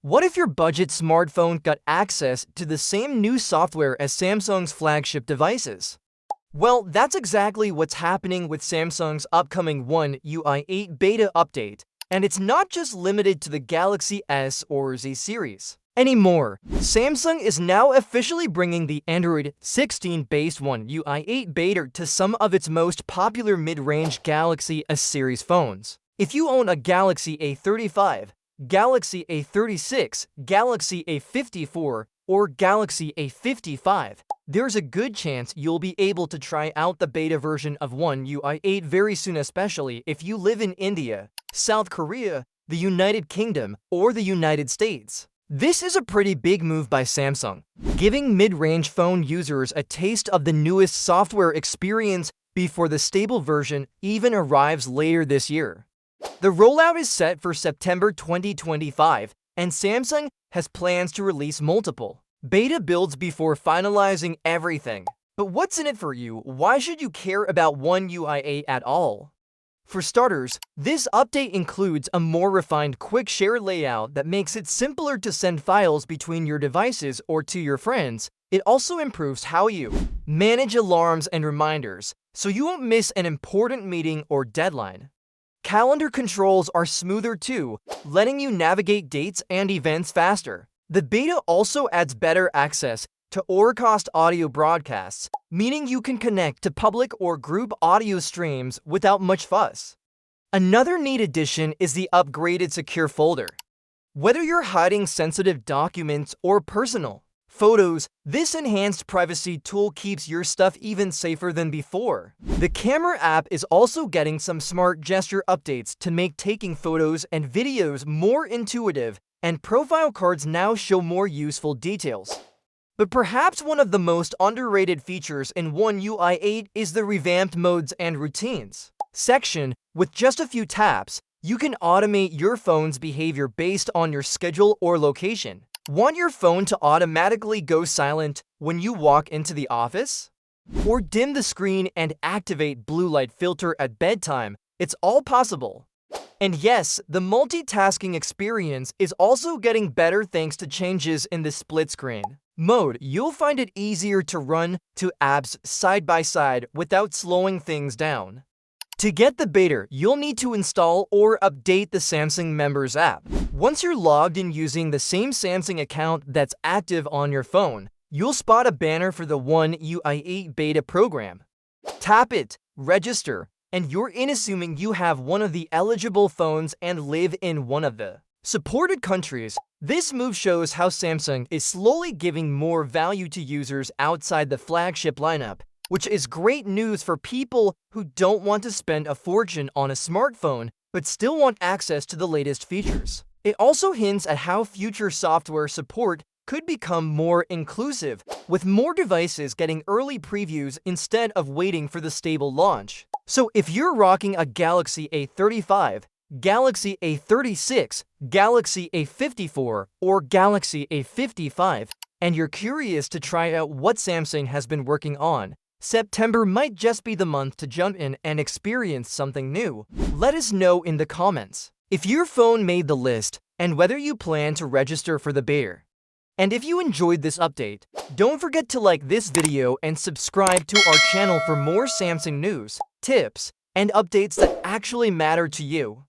What if your budget smartphone got access to the same new software as Samsung's flagship devices? Well, that's exactly what's happening with Samsung's upcoming One UI 8 beta update, and it's not just limited to the Galaxy S or Z series anymore. Samsung is now officially bringing the Android 16-based One UI 8 beta to some of its most popular mid-range Galaxy S series phones. If you own a Galaxy A35, Galaxy A36, Galaxy A54, or Galaxy A55, there's a good chance you'll be able to try out the beta version of One UI 8 very soon, especially if you live in India, South Korea, the United Kingdom, or the United States. This is a pretty big move by Samsung, giving mid-range phone users a taste of the newest software experience before the stable version even arrives later this year. The rollout is set for September 2025, and Samsung has plans to release multiple beta builds before finalizing everything. But what's in it for you? Why should you care about One UI 8 at all? For starters, this update includes a more refined quick share layout that makes it simpler to send files between your devices or to your friends. It also improves how you manage alarms and reminders, so you won't miss an important meeting or deadline. Calendar controls are smoother too, letting you navigate dates and events faster. The beta also adds better access to Auracast audio broadcasts, meaning you can connect to public or group audio streams without much fuss. Another neat addition is the upgraded secure folder. Whether you're hiding sensitive documents or personal photos, this enhanced privacy tool keeps your stuff even safer than before. The camera app is also getting some smart gesture updates to make taking photos and videos more intuitive, and profile cards now show more useful details. But perhaps one of the most underrated features in One UI 8 is the revamped modes and routines section. With just a few taps, you can automate your phone's behavior based on your schedule or location. Want your phone to automatically go silent when you walk into the office? Or dim the screen and activate blue light filter at bedtime? It's all possible. And yes, the multitasking experience is also getting better thanks to changes in the split screen mode. You'll find it easier to run two apps side by side without slowing things down. To get the beta, you'll need to install or update the Samsung Members app. Once you're logged in using the same Samsung account that's active on your phone, you'll spot a banner for the One UI 8 beta program. Tap it, register, and you're in, assuming you have one of the eligible phones and live in one of the supported countries. This move shows how Samsung is slowly giving more value to users outside the flagship lineup, which is great news for people who don't want to spend a fortune on a smartphone but still want access to the latest features. It also hints at how future software support could become more inclusive, with more devices getting early previews instead of waiting for the stable launch. So if you're rocking a Galaxy A35, Galaxy A36, Galaxy A54, or Galaxy A55, and you're curious to try out what Samsung has been working on, September might just be the month to jump in and experience something new. Let us know in the comments if your phone made the list and whether you plan to register for the beta. And if you enjoyed this update, don't forget to like this video and subscribe to our channel for more Samsung news, tips, and updates that actually matter to you.